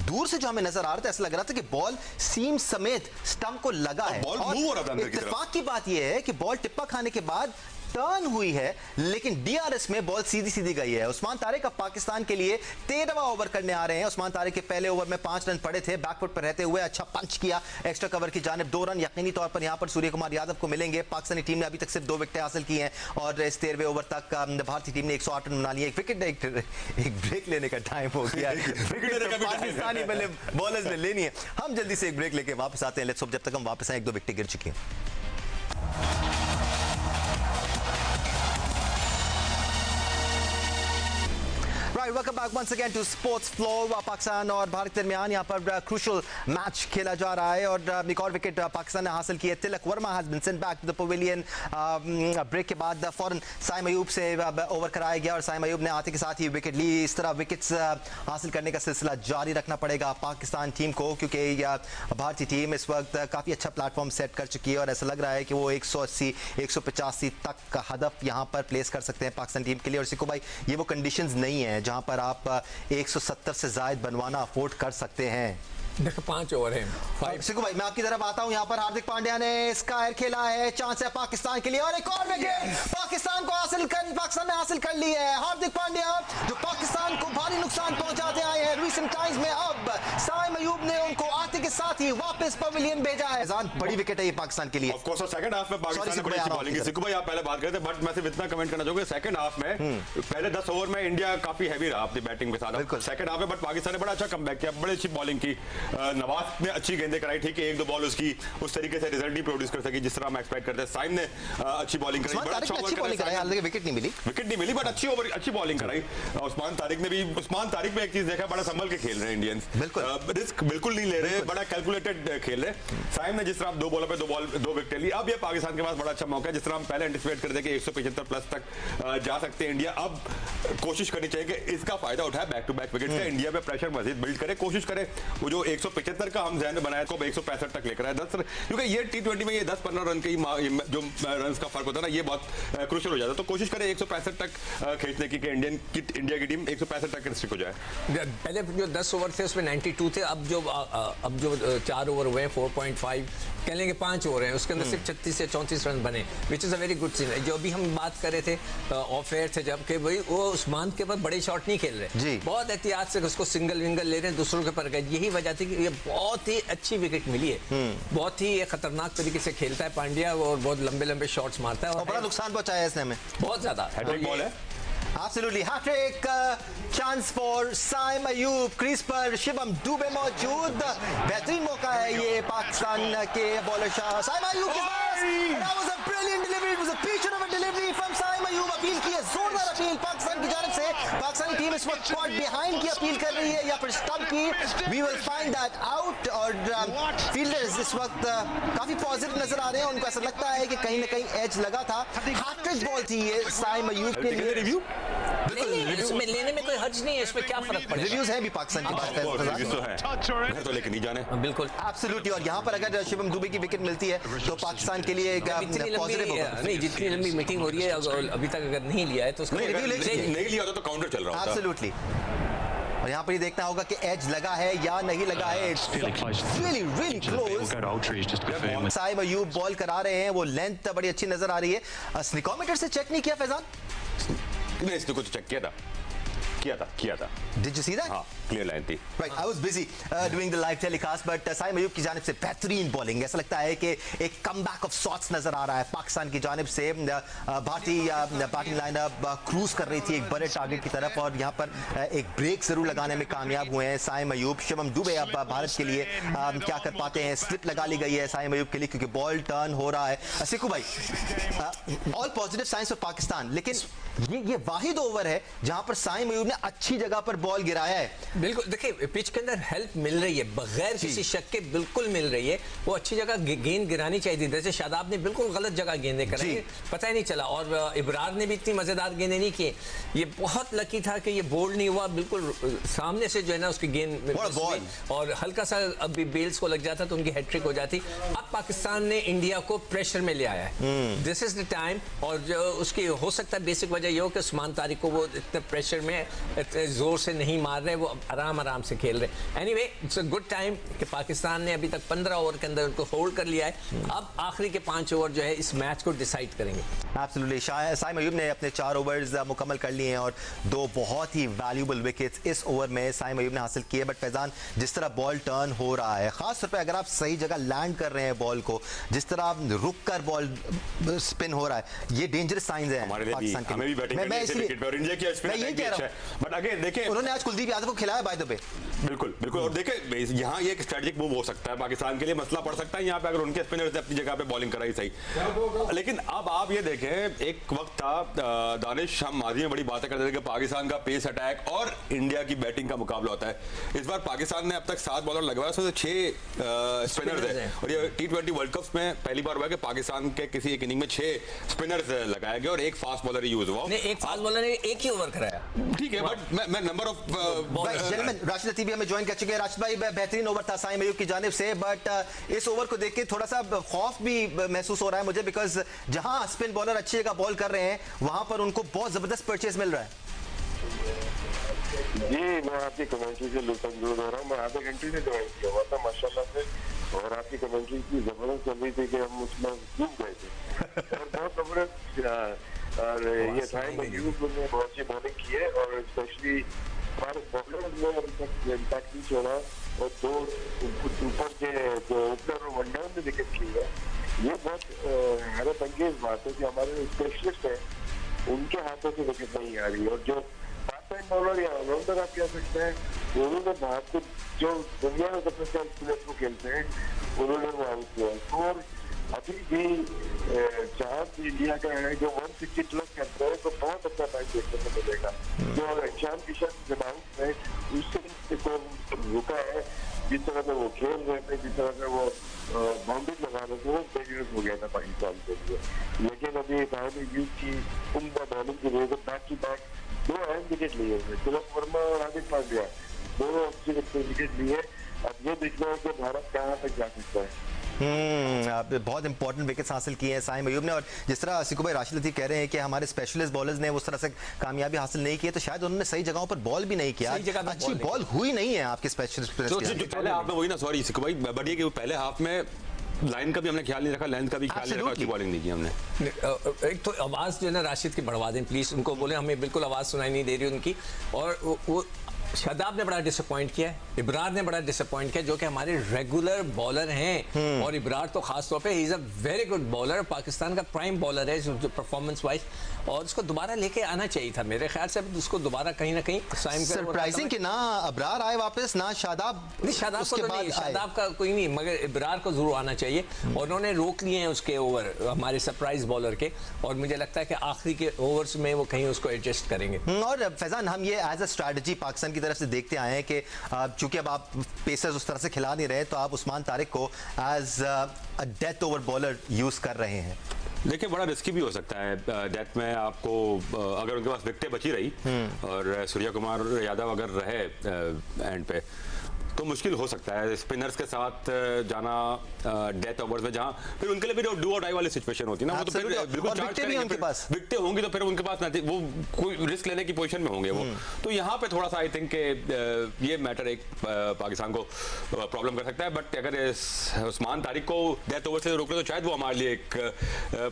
दूर से जो हमें नजर आ रहा था ऐसा लग रहा था कि बॉल सीम समेत स्टंप को लगा है। बॉल मूव हो रहा था अंदर की तरफ। इत्तेफाक की बात यह है कि बॉल टिप्पा खाने के बाद टर्न हुई है, लेकिन डीआरएस में बॉल सीधी सीधी गई है। उस्मान तारिक अब पाकिस्तान के लिए 13वां ओवर करने आ रहे हैं। उस्मान तारिक के पहले ओवर में 5 रन पड़े थे, बैकफुट पर रहते हुए अच्छा पंच किया, एक्स्ट्रा कवर की जानिब 2 रन यकीनी तौर पर यहां पर सूर्य कुमार यादव को मिलेंगे। पाकिस्तानी टीम ने अभी तक सिर्फ 2 विकेटें हासिल की हैं और इस 13वें ओवर तक भारतीय टीम ने 108 रन बना लिए। एक ब्रेक लेने का टाइम हो गया पाकिस्तानी बॉलर्स ने लेनी है। हम जल्दी से एक ब्रेक लेके वापस आते हैं। लेट्स होप जब तक हम वापस आए 1-2 विकेटें गिर चुकी हैं। Right, welcome back once again to Sports Flow। Pakistan और भारत के दरमियान यहाँ पर क्रूशल मैच खेला जा रहा है और एक और विकेट पाकिस्तान ने हासिल की है। Tilak Varma has been sent back to the pavilion. Break के बाद फौरन साइम अयूब से ओवर कराया गया और साइम अयूब ने आते के साथ ही विकेट ली। इस तरह विकेट्स हासिल करने का सिलसिला जारी रखना पड़ेगा पाकिस्तान टीम को, क्योंकि भारतीय टीम इस वक्त काफ़ी अच्छा प्लेटफॉर्म सेट कर चुकी है और ऐसा लग रहा है कि वो 180-185 तक का हदफ यहाँ पर प्लेस कर सकते हैं पाकिस्तान टीम के लिए। और सिक्कू भाई, ये वो कंडीशंस नहीं है जहां पर आप 170 से ज्यादा बनवाना अफोर्ड कर सकते हैं। देखो 5 ओवर हैं। सिक्कू भाई, मैं आपकी तरफ आता हूं। यहाँ पर हार्दिक पांड्या ने स्कायर खेला है, चांस है पाकिस्तान के लिए और एक और विकेट पाकिस्तान ने हासिल कर ली है। हार्दिक पांड्या जो पाकिस्तान को भारी नुकसान पहुंचाते आए हैं रिसेंट टाइम्स में, अब साइम अयूब ने उनको आते के साथ ही वापस पवेलियन भेजा है। बड़ी विकेट है ये पाकिस्तान के लिए। ऑफ कोर्स सेकंड हाफ में पाकिस्तान ने बड़ी अच्छी बॉलिंग की। सिक्कू भाई आप पहले बात कर रहे थे, बट मैं सिर्फ इतना कमेंट करना चाहूंगा, सेकंड हाफ में पहले 10 ओवर में इंडिया काफी हैवी रहा अपनी बैटिंग के साथ। सेकंड हाफ में बट पाकिस्तान ने बड़ा अच्छा कमबैक किया, बड़ी अच्छी बॉलिंग की। नवाज ने अच्छी गेंदें कराई, ठीक है 1-2 बॉल उसकी उस तरीके से रिजल्ट नहीं प्रोड्यूस कर सकी जिस तरह हम एक्सपेक्ट करते हैं। साइम ने अच्छी बॉलिंग कराई, बड़ा अच्छा ओवर कराया, हालांकि विकेट नहीं मिली बट अच्छी बॉलिंग कराई। उस्मान तारिक में एक चीज देखा, बड़ा संभल के खेल रहे हैं इंडियंस, रिस्क बिल्कुल नहीं ले रहे, बड़ा कैलकुलेटेड खेल रहे। साइम ने जिस तरह 2 बॉलों पे 2 विकेट ली, अब ये पाकिस्तान के पास बड़ा अच्छा मौका है। जिस तरह हम पहले एंटिसिपेट करते कि 175 प्लस तक जा सकते हैं इंडिया, अब कोशिश करनी चाहिए कि इसका फायदा उठाए, बैक टू बैक विकेट का इंडिया पे प्रेशर मजीद बिल्ड करे, कोशिश करे वो जो 175 का हम ज़हन में बनाया को 165 तक लेकर आए 10, क्योंकि ये T20 में ये 10-15 रन के जो रन का फर्क होता है ना, ये बहुत क्रूशियल हो जाता है। तो कोशिश करें 165 तक खींचने की, इंडिया की टीम 165 तक रिस्ट्रिक्ट हो जाए। पहले जो 10 ओवर थे उसमें 92 थे, अब जो 4 ओवर हुए 4.5 कह लेंगे 5 ओवर हैं, उसके अंदर सिर्फ 36 से 34 रन बने, which is a very good scene. जो अभी हम बात कर रहे थे ऑफ एयर थे जबकि भाई वो उस्मान के ऊपर बड़े शॉट नहीं खेल रहे, बहुत एहतियात से उसको सिंगल विंगल ले रहे हैं, दूसरों के ऊपर गए। यही वजह थी कि ये बहुत ही अच्छी विकेट मिली है। बहुत ही खतरनाक तरीके से खेलता है पांड्या और बहुत लंबे शॉट्स मारता है और बड़ा नुकसान पहुंचाया है इसने हमें बहुत ज्यादा। हैट्रिक बॉल है, Absolutely, hat-trick chance for Saim Ayub, crease पर शिवम दुबे मौजूद, बेहतरीन मौका है ये पाकिस्तान के बॉलर शाह साइम अयूब के पास। That was a brilliant delivery, it was a picture of a delivery from Saim Ayub। Appeal की है, जोरदार अपील पाकिस्तान की जानिब से। पाकिस्तानी टीम इस वक्त क्वाड बिहाइंड की अपील कर रही है या फिर स्टंप की, we will find that out। और फील्डर्स इस वक्त काफी पॉजिटिव नजर आ रहे हैं, उनको ऐसा लगता है कि कहीं ना कहीं एज लगा था। हैट्रिक बॉल थी ये साइम अयूब के लिए। रिव्यू इसमें लेने में कोई हर्ज नहीं है, इसमें क्या फर्क पड़ेगा। रिव्यूज है भी पाकिस्तान की बात है तो लेके नहीं जाने बिल्कुल एब्सोल्युटली। और यहाँ पर अगर शिवम दुबे की विकेट मिलती है तो पाकिस्तान के लिए एक पॉजिटिव होगा। नहीं, जितनी लंबी मीटिंग हो रही है अभी तक अगर नहीं लिया है तो उसको नहीं लिया तो काउंटर चल रहा है एब्सोल्युटली। और यहाँ पर ये देखना होगा कि एज लगा है या नहीं लगा है। really close। Saim Ayub ball करा रहे हैं, वो लेंथ बड़ी अच्छी नजर आ रही है। स्निकोमीटर से चेक नहीं किया फैजान? नहीं, इसने कुछ चेक किया था। Did you see that? हाँ, क्लियर लाइन थी। Right, I was busy doing the live telecast, but Saim Ayub की जानिब से बेहतरीन बॉलिंग, ऐसा लगता है कि एक कमबैक ऑफ सॉर्ट्स नजर आ रहा है पाकिस्तान की जानिब से। भारतीय बैटिंग लाइनअप क्रूज कर रही थी एक बड़े टारगेट की तरफ और यहाँ पर एक ब्रेक जरूर लगाने में कामयाब हुए हैं साइम अयूब। शिवम दुबे अब भारत के लिए क्या कर पाते हैं, स्लिप लगा ली गई है साइम अयूब के लिए क्योंकि बॉल टर्न हो रहा है। सिक्कू भाई, all positive science for Pakistan, लेकिन ये वाहिद ओवर है जहां पर साइम अयूब ने अच्छी जगह पर बॉल गिराया है। बिल्कुल, देखिए पिच के अंदर हेल्प मिल रही है बगैर किसी शक के, बिल्कुल मिल रही है। वो अच्छी जगह गेंद गिरानी चाहिए थी, जैसे शादाब ने बिल्कुल गलत जगह गेंदें कराई, पता ही नहीं चला। और इब्रार ने भी इतनी मजेदार गेंदें नहीं की। ये बहुत लकी था कि ये बोल्ड नहीं हुआ, बिल्कुल सामने से जो है ना उसकी गेंद और हल्का सा अभी बेल्स को लग जाता तो उनकी हैट्रिक हो जाती। अब पाकिस्तान ने इंडिया को प्रेशर में ले आया है। This is the time. और जो उसकी हो सकता है बेसिक वजह ये हो कि उस्मान तारिक को वो इतने प्रेशर में इतने जोर से नहीं मार रहे, वो आराम आराम से खेल रहे। Anyway it's a good time कि पाकिस्तान ने अभी तक 15 ओवर के अंदर उनको होल्ड कर लिया है। अब आखिरी के 5 ओवर जो है इस मैच को डिसाइड करेंगे। एब्सोल्युटली। साइम अयूब ने अपने 4 ओवर्स मुकम्मल कर लिए हैं और 2 बहुत ही वैल्यूबल विकेट्स इस ओवर में साइम अयूब ने हासिल किए। बट फैजान, जिस तरह बॉल टर्न हो रहा है, खास तौर पे अगर आप सही जगह लैंड कर रहे हैं बॉल को, जिस तरह आप रुक कर बॉल स्पिन हो रहा है, ये डेंजरस साइंस है पाकिस्तान के लिए। मैं यही कह रहा हूं। बट अगेन देखिए, उन्होंने आज कुलदीप यादव को खिलाया बाय द वे। बिल्कुल बिल्कुल। और देखिए यहाँ ये एक स्ट्रेटेजिक मूव हो सकता है, पाकिस्तान के लिए मसला पड़ सकता है यहाँ पे अगर उनके स्पिनर्स ने अपनी जगह पे बॉलिंग कराई सही। लेकिन अब आप ये देखें, एक वक्त था दानिश, हम माजी में बड़ी बातें करते थे कि पाकिस्तान का पेस अटैक और इंडिया की बैटिंग का मुकाबला होता है। इस बार पाकिस्तान ने अब तक 7 बॉलर लगवाया, उसमें 6 स्पिनर्स हैं। और ये T20 वर्ल्ड कप में पहली बार हुआ कि पाकिस्तान के किसी एक इनिंग में 6 स्पिनर्स लगाए गए और 1 फास्ट बॉलर यूज हुआ। एक फास्ट बॉलर ने एक ही ओवर कराया, ठीक है। बट मैं नंबर ऑफ राशिद लतीफ हमें ज्वाइन कर चुके हैं। राशिद भाई, बेहतरीन ओवर था साइम अयूब की जानिब से, बट इस ओवर को देख के थोड़ा सा खौफ भी महसूस हो रहा है मुझे, बिकॉज जहां स्पिन बॉलर अच्छी जगह बॉल कर रहे हैं वहां पर उनको बहुत जबरदस्त परचेज मिल रहा है। जी, मैं आपकी कमेंट्री से लुत्फानंदोज हो रहा हूँ। मैं आधे घंटे से ज्वाइन किया हुआ था माशाल्लाह से, और आपकी कमेंट्री की जबरदस्त चल रही थी कि हम उसमें डूब गए थे और बहुत जबरदस्त। और ये साइम अयूब ने बहुत अच्छी बॉलिंग की है और स्पेशली हमारे बॉलर्स में अभी तक इम्पैक्ट नहीं छोड़ा, और 2 ऊपर के जो ओपनर और वनडाउन ने विकेट की है। ये बहुत हैरत अंगेज बात है कि हमारे स्पेशलिस्ट हैं उनके हाथों से विकेट नहीं आ रही, और जो पार्ट टाइम बॉलर या ऑलराउंडर आप कह सकते हैं, उन्होंने भारत को जो दुनिया में सबसे अच्छा स्पिनर्स को खेलते हैं उन्होंने वो आउट किया। और अभी भी चांस इंडिया का है जो 160 प्लस करते हैं, तो बहुत अच्छा मैच देखने को मिलेगा। जो ईशान किशन जमाउट है उससे रुका है, जिस तरह से वो खेल रहे थे, जिस तरह से वो बाउंड्री लगा रहे थे, वो डेंजरस हो गया था पाकिस्तान के लिए। लेकिन अभी साइम अयूब की उम्दा बॉलिंग की वजह से बैक टू बैक 2 अहम विकेट लिए हुए, तिलक वर्मा और हार्दिक पांड्या, दोनों अच्छे विकेट लिए। अब ये देखना है कि भारत कहाँ तक जा सकता है। बहुत इंपॉर्टेंट विकेट्स हासिल किए हैं साइम अयूब ने, और जिस तरह सिकू भाई, राशिद लतीफ कह रहे हैं कि हमारे स्पेशलिस्ट बॉलर्स ने उस तरह से कामयाबी हासिल नहीं की है, तो शायद उन्होंने सही जगहों पर बॉल भी नहीं किया, अच्छी बॉल हुई नहीं है आपके स्पेशलिस्ट। पहले हाफ में वही ना, सॉरी सिकू भाई, बढ़िया कि पहले हाफ में लाइन का भी हमने ख्याल नहीं रखा, लेंथ का भी ख्याल नहीं रखा, अच्छी बॉलिंग नहीं की हमने। एक तो आवाज जो है ना राशिद की बढ़वा दें प्लीज, उनको बोले हमें बिल्कुल आवाज सुनाई नहीं दे रही उनकी। और वो शादाब ने बड़ा डिसअपॉइंट किया है, इब्रार ने बड़ा डिसअपॉइंट किया, जो कि हमारे रेगुलर बॉलर हैं। और इब्रार तो खास तौर पे he is a very good bowler, Pakistan का प्राइम बॉलर है जो परफॉर्मेंस वाइज, और उसको दोबारा लेके आना चाहिए था मेरे ख्याल से। उसको दोबारा कहीं ना कहीं सरप्राइजिंग कि ना इब्रार आए वापस, ना शादाब। नहीं, शादाब को तो नहीं, शादाब का कोई नहीं, मगर इब्रार को जरूर आना चाहिए। और उन्होंने रोक लिए हैं उसके ओवर हमारे सरप्राइज बॉलर के, और मुझे लगता है कि आखिरी के ओवर्स में वो कहीं उसको एडजस्ट करेंगे। और फैजान, हम ये एज अ स्ट्रैटेजी पाकिस्तान की तरफ से देखते आए हैं कि चूंकि अब आप पेसर्स उस तरह से खिला नहीं रहे, तो आप उस्मान तारिक को as a death over bowler use कर रहे हैं। देखिए, बड़ा रिस्की भी हो सकता है डेथ में आपको, अगर उनके पास विकेटें बची रही और सूर्य कुमार यादव अगर रहे एंड पे, तो मुश्किल हो सकता है स्पिनर्स के साथ जाना डेथ ओवर्स में, जहां फिर उनके लिए भी डू और डाई वाली सिचुएशन होती है ना, वो तो फिर बिल्कुल चार्ज करेंगे, उनके पास विकेटें होंगी तो फिर उनके पास वो कोई रिस्क लेने की पोजीशन में होंगे वो। तो यहाँ पे थोड़ा सा आई थिंक ये मैटर एक पाकिस्तान को प्रॉब्लम कर सकता है। बट अगर उस्मान तारिक को डेथ ओवर से रोके तो शायद वो हमारे लिए एक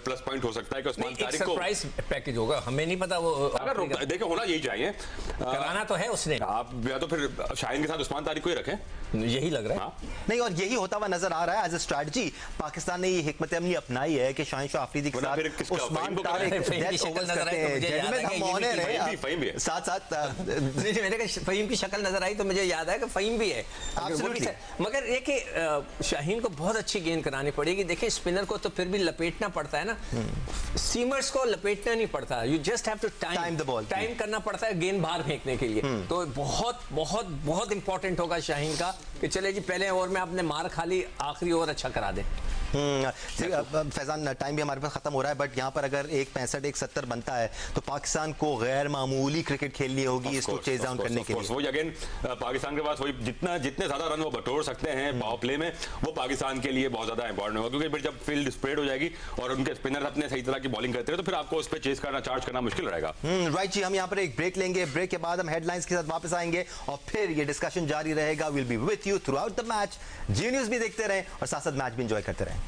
प्लस पॉइंट हो सकता है कि उस्मान तारिक को सरप्राइज पैकेज होगा, हमें नहीं पता वो अगर देखो होना यही चाहिए, कराना तो है उसने, आप या तो फिर शाहीन के साथ उस्मान तारिक को ही रखें, यही लग रहा है। नहीं, और यही होता हुआ नजर आ रहा है एज अ स्ट्रैटेजी। पाकिस्तान ने ये हिकमत अमली अपनाई है कि शाहीन शाह अफरीदी के साथ उस्मान तारिक डेथ ओवर्स करते हैं, जेंटलमैन हम ऑनर हैं, साथ साथ मेरे फहीम की शक्ल नजर आई तो मुझे याद है कि फहीम भी है। मगर ये कि शाहीन को बहुत अच्छी गेंद करानी पड़ेगी। देखिए, स्पिनर को तो फिर भी लपेटना पड़ता है ना, सीमर्स को लपेटना नहीं पड़ता, you just have to time the ball, time करना पड़ता है गेंद बाहर फेंकने के लिए। तो बहुत बहुत बहुत इंपॉर्टेंट होगा शाहीन का कि चले जी पहले ओवर में आपने मार खा ली, आखिरी ओवर अच्छा करा दे। फैजान, टाइम भी हमारे पास खत्म हो रहा है, बट यहाँ पर अगर 1.65 1.70 बनता है तो पाकिस्तान को गैर मामूली क्रिकेट खेलनी होगी इसको चेज डाउन करने के लिए। वही अगेन पाकिस्तान के पास वही जितने ज्यादा रन वो बटोर सकते हैं पावर प्ले में, वो पाकिस्तान के लिए बहुत ज्यादा इंपॉर्टेंट होगा, क्योंकि फिर जब फील्ड स्प्रेड हो जाएगी और उनके स्पिनर अपने सही तरह की बॉलिंग करते हैं तो फिर आपको उस पर चेज करना, चार्ज करना मुश्किल रहेगा। राइट जी, हम यहाँ पर एक ब्रेक लेंगे, ब्रेक के बाद हम हेडलाइंस के साथ वापस आएंगे और फिर ये डिस्कशन जारी रहेगा। Will be with you throughout the match. Zee News भी देखते रहें और साथ साथ मैच भी एंजॉय करते रहें।